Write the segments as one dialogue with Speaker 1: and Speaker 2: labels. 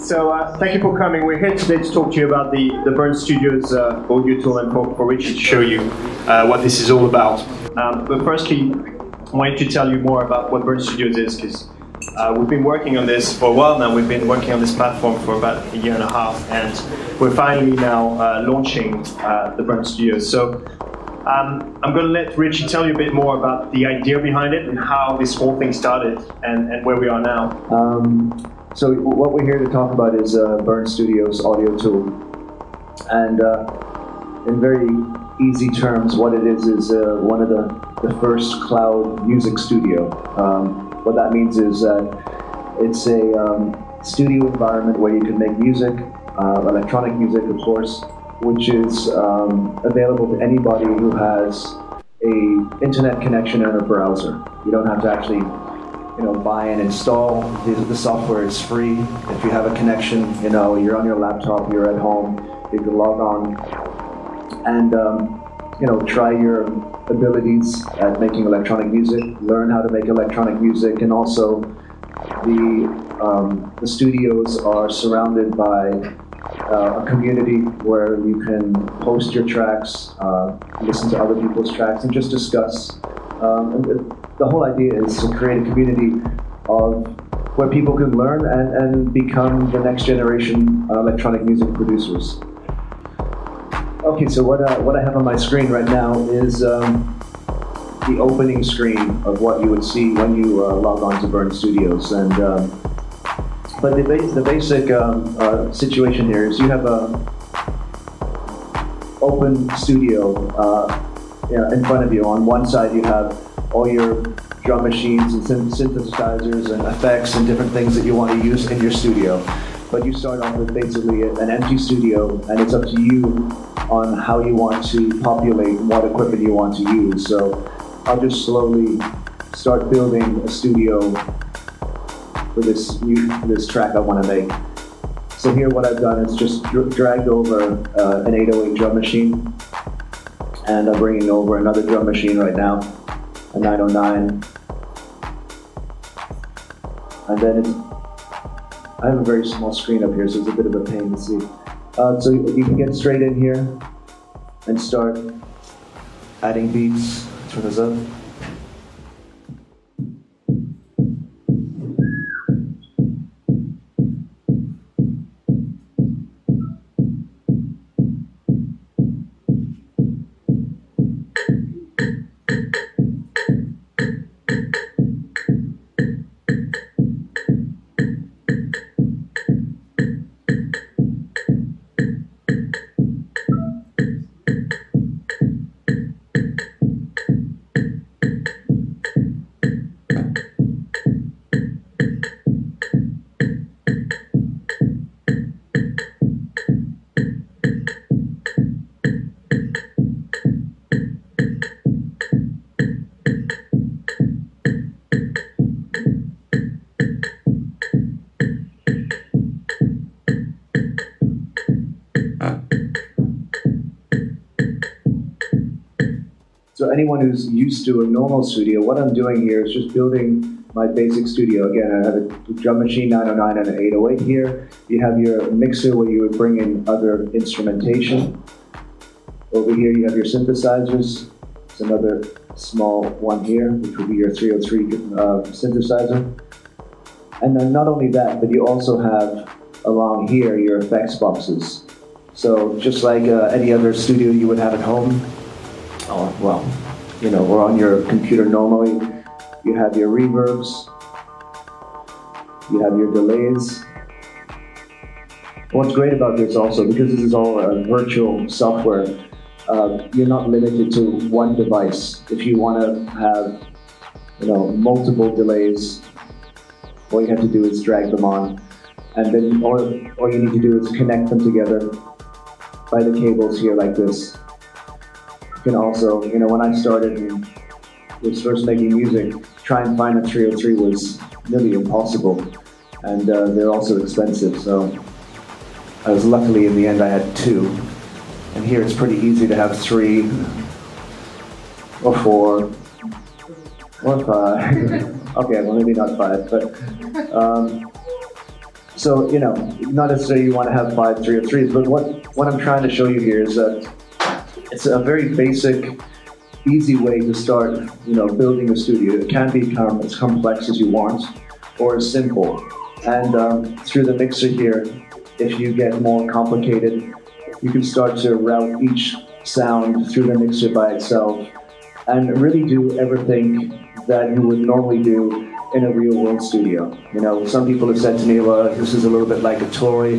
Speaker 1: So thank you for coming. We're here today to talk to you about the Burn Studios audio tool, and for Richie to show you what this is all about. But firstly, I wanted to tell you more about what Burn Studios is, because we've been working on this for a while now. We've been working on this platform for about a year and a half, and we're finally now launching the Burn Studios. So I'm going to let Richie tell you a bit more about the idea behind it and how this whole thing started and where we are now.
Speaker 2: So what we're here to talk about is Burn Studios audio tool, and in very easy terms, what it is one of the first cloud music studio. What that means is that it's a studio environment where you can make music, electronic music, of course, which is available to anybody who has a internet connection and a browser. You don't have to actually buy and install. The software is free. If you have a connection, you're on your laptop, you're at home, you can log on and try your abilities at making electronic music, learn how to make electronic music, and also the studios are surrounded by a community where you can post your tracks, listen to other people's tracks, and just discuss. The whole idea is to create a community of where people can learn and become the next generation electronic music producers. Okay, so what I have on my screen right now is the opening screen of what you would see when you log on to Burn Studios. And but the basic situation here is you have a open studio in front of you. On one side you have all your drum machines and synthesizers and effects and different things that you want to use in your studio. But you start off with basically an empty studio, and it's up to you on how you want to populate what equipment you want to use. So I'll just slowly start building a studio for this track I want to make. So here what I've done is just dragged over an 808 drum machine, and I'm bringing over another drum machine right now, a 909, and then I have a very small screen up here, so it's a bit of a pain to see. So you can get straight in here and start adding beats. Turn this up. So anyone who's used to a normal studio, what I'm doing here is just building my basic studio. Again, I have a drum machine, 909, and an 808 here. You have your mixer where you would bring in other instrumentation. Over here you have your synthesizers. There's another small one here, which would be your 303 synthesizer. And then not only that, but you also have along here your effects boxes. So just like any other studio you would have at home, or on your computer normally, you have your reverbs, you have your delays. What's great about this also, because this is all virtual software, you're not limited to one device. If you want to have, multiple delays, all you have to do is drag them on, and then all you need to do is connect them together by the cables here like this. You can also, when I started and was first making music, try and find a 303 was nearly impossible, and they're also expensive. So luckily in the end I had two, and here it's pretty easy to have 3 or 4 or 5. Okay, well maybe not 5, but So, you know, not necessarily you want to have 5 303s, but what I'm trying to show you here is that it's a very basic, easy way to start, you know, building a studio. It can become as complex as you want, or as simple. And through the mixer here, if you get more complicated, you can start to route each sound through the mixer by itself and really do everything that you would normally do in a real-world studio. You know, some people have said to me, well, this is a little bit like a toy.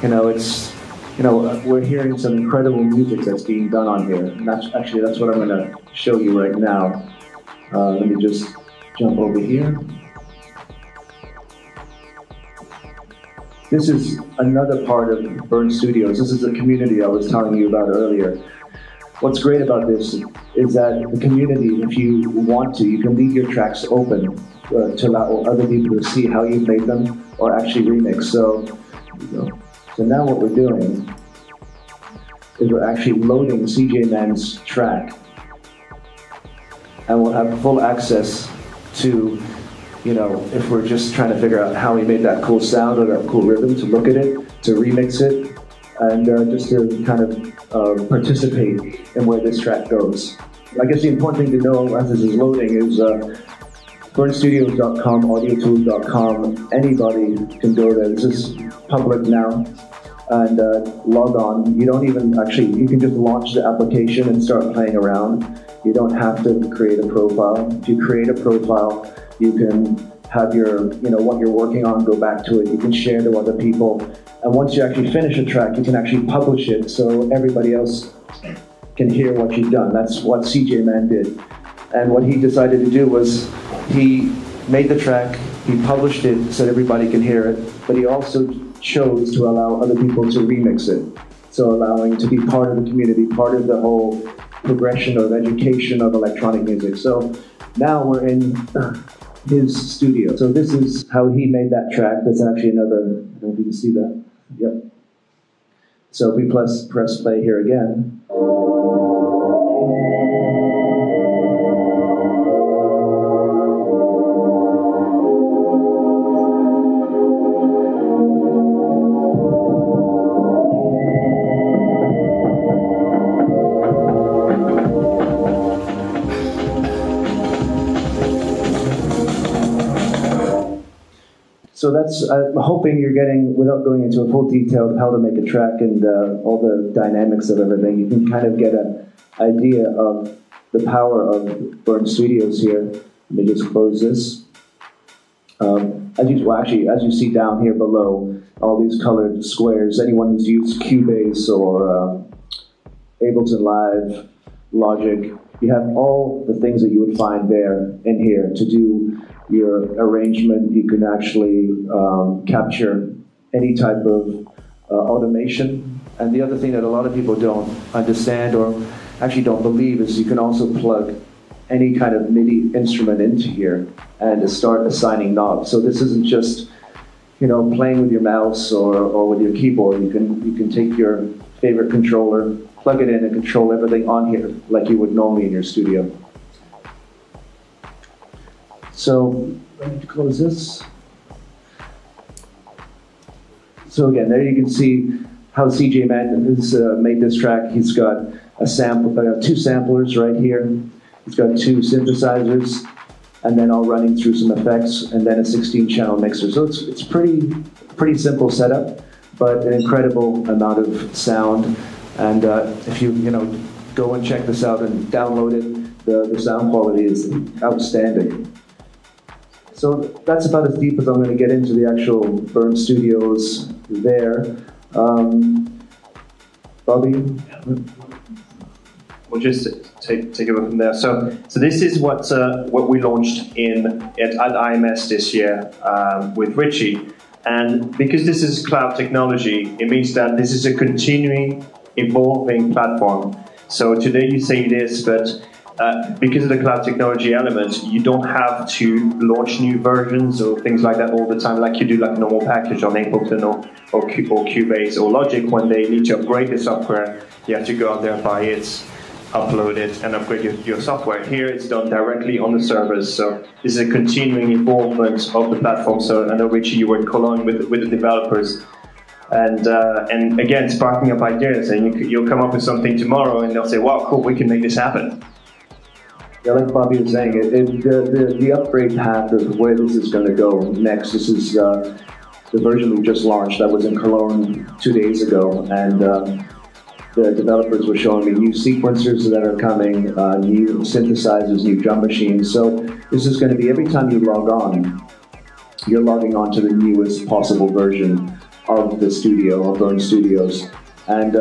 Speaker 2: You know, it's, you know, we're hearing some incredible music that's being done on here. And that's what I'm going to show you right now. Let me just jump over here. This is another part of Burn Studios. This is the community I was telling you about earlier. What's great about this is that the community, if you want to, you can leave your tracks open to allow other people to see how you've made them or actually remix. So now what we're doing is we're actually loading CJ Man's track, and we'll have full access to, you know, if we're just trying to figure out how he made that cool sound or that cool rhythm, to look at it, to remix it, and just to kind of participate in where this track goes. I guess the important thing to know as this is loading is burnstudios.com, audiotool.com, anybody can go there. This is public now, and log on. You don't even actually, you can just launch the application and start playing around. You don't have to create a profile. If you create a profile, you can have your, you know, what you're working on, go back to it. You can share to other people. And once you actually finish a track, you can actually publish it so everybody else can hear what you've done. That's what CJ Man did. And what he decided to do was he made the track, he published it so everybody can hear it, but he also chose to allow other people to remix it. So allowing to be part of the community, part of the whole progression of education of electronic music. So now we're in his studio. So this is how he made that track. That's actually another, I don't know if you can see that. Yep. So if we press play here again. So that's, I'm hoping you're getting, without going into a full detail of how to make a track and all the dynamics of everything, you can kind of get an idea of the power of Burn Studios here. Let me just close this. As you see down here below, all these colored squares, anyone who's used Cubase or Ableton Live, Logic, you have all the things that you would find there in here to do your arrangement. You can actually capture any type of automation. And the other thing that a lot of people don't understand or actually don't believe is you can also plug any kind of MIDI instrument into here and to start assigning knobs. So this isn't just, you know, playing with your mouse or with your keyboard. You can take your favorite controller, plug it in, and control everything on here like you would normally in your studio. So let me close this. So again, there you can see how CJ Man has made this track. He's got a sample, 2 samplers right here. He's got 2 synthesizers, and then all running through some effects, and then a 16-channel mixer. So it's pretty simple setup, but an incredible amount of sound. And if you go and check this out and download it, the sound quality is outstanding. So that's about as deep as I'm going to get into the actual Burn Studios there. Bobby?
Speaker 1: We'll just take it from there. So this is what we launched at IMS this year with Richie. And because this is cloud technology, it means that this is a continuing, evolving platform. So today you say this, but because of the cloud technology element, you don't have to launch new versions or things like that all the time, like you do like a normal package on Ableton or Cubase or Logic. When they need to upgrade the software, you have to go out there and buy it. upload it and upgrade your software. Here it's done directly on the servers, so this is a continuing involvement of the platform. So I know, Richie, you were in Cologne with the developers, and again, sparking up ideas, and you'll come up with something tomorrow and they'll say, wow, cool, we can make this happen.
Speaker 2: Yeah, like Bobby was saying, the upgrade path of where this is going to go next, this is the version we just launched. That was in Cologne 2 days ago, and the developers were showing me new sequencers that are coming, new synthesizers, new drum machines. So this is going to be, every time you log on, you're logging on to the newest possible version of the studio, of Burn Studios. And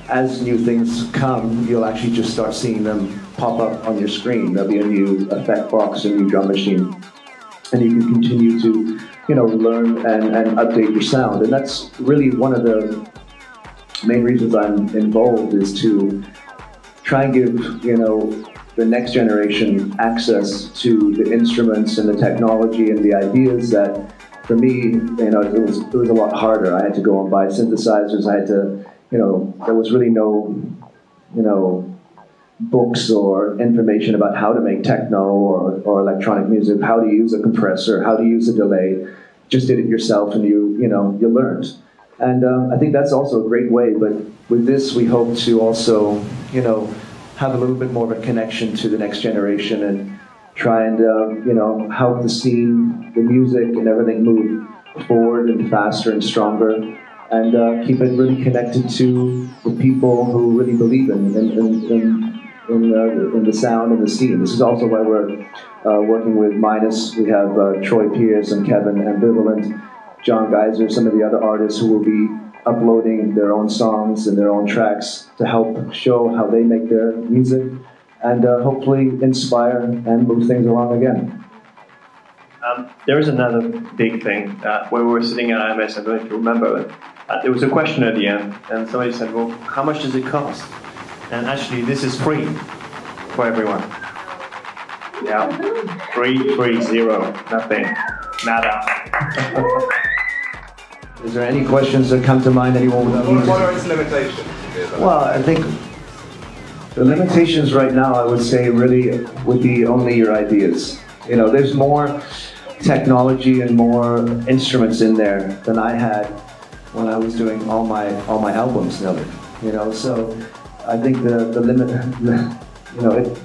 Speaker 2: as new things come, you'll actually just start seeing them pop up on your screen. There'll be a new effect box, a new drum machine. And you can continue to, learn and update your sound. And that's really one of the main reasons I'm involved, is to try and give, the next generation access to the instruments and the technology and the ideas that, for me, it was a lot harder. I had to go and buy synthesizers. I had to, there was really no, books or information about how to make techno or electronic music, how to use a compressor, how to use a delay. Just did it yourself, and you learned. And I think that's also a great way, but with this we hope to also, have a little bit more of a connection to the next generation and try and, help the scene, the music and everything move forward and faster and stronger, and keep it really connected to the people who really believe in the sound and the scene. This is also why we're working with Minus. We have Troy Pierce and Kevin Ambivalent, John Geiser, some of the other artists who will be uploading their own songs and their own tracks to help show how they make their music and hopefully inspire and move things along again.
Speaker 1: There is another big thing. When we were sitting at IMS, I don't know if you remember, there was a question at the end, and somebody said, well, how much does it cost? And actually, this is free for everyone. Yeah, free, zero, nothing, nada.
Speaker 2: Is there any questions that come to mind? Anyone?
Speaker 3: What are its limitations?
Speaker 2: Well, I think the limitations right now, I would say, really would be only your ideas. There's more technology and more instruments in there than I had when I was doing all my albums, nearly. So I think the limit,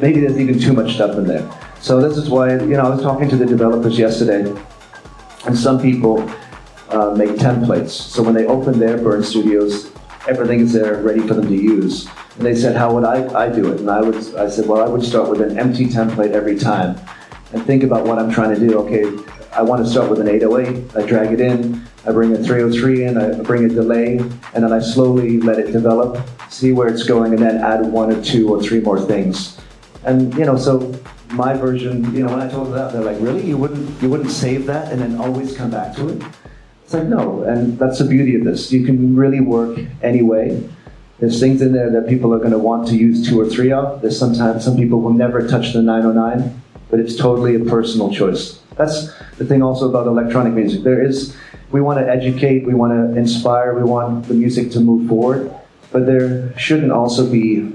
Speaker 2: maybe there's even too much stuff in there. So this is why, I was talking to the developers yesterday, and some people make templates. So when they open their Burn Studios, everything is there ready for them to use. And they said, how would I do it? And I said, well, I would start with an empty template every time and think about what I'm trying to do. Okay, I want to start with an 808, I drag it in, I bring a 303 in, I bring a delay, and then I slowly let it develop, see where it's going, and then add 1 or 2 or 3 more things. And so my version, when I told them that, they're like, really? You wouldn't save that and then always come back to it? It's like, no, and that's the beauty of this. You can really work anyway. There's things in there that people are going to want to use 2 or 3 of. There's sometimes some people will never touch the 909, but it's totally a personal choice. That's the thing also about electronic music. We want to educate, we want to inspire, we want the music to move forward, but there should be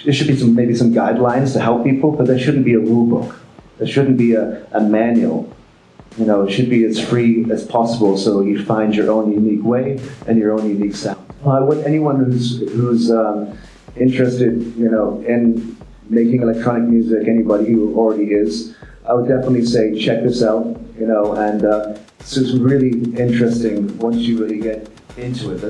Speaker 2: maybe some guidelines to help people, but there shouldn't be a rule book. There shouldn't be a manual. It should be as free as possible, so you find your own unique way and your own unique sound. Anyone who's interested, in making electronic music, anybody who already is, I would definitely say check this out, and it's just really interesting once you really get into it.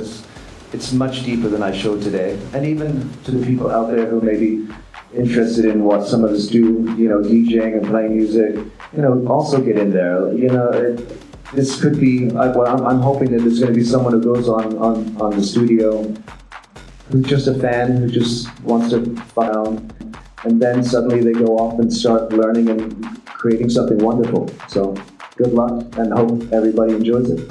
Speaker 2: It's much deeper than I showed today. And even to the people out there who may be interested in what some of us do, DJing and playing music, also get in there. This could be, I'm hoping that there's going to be someone who goes on the studio who's just a fan, who just wants to find, and then suddenly they go off and start learning and creating something wonderful. So good luck, and hope everybody enjoys it.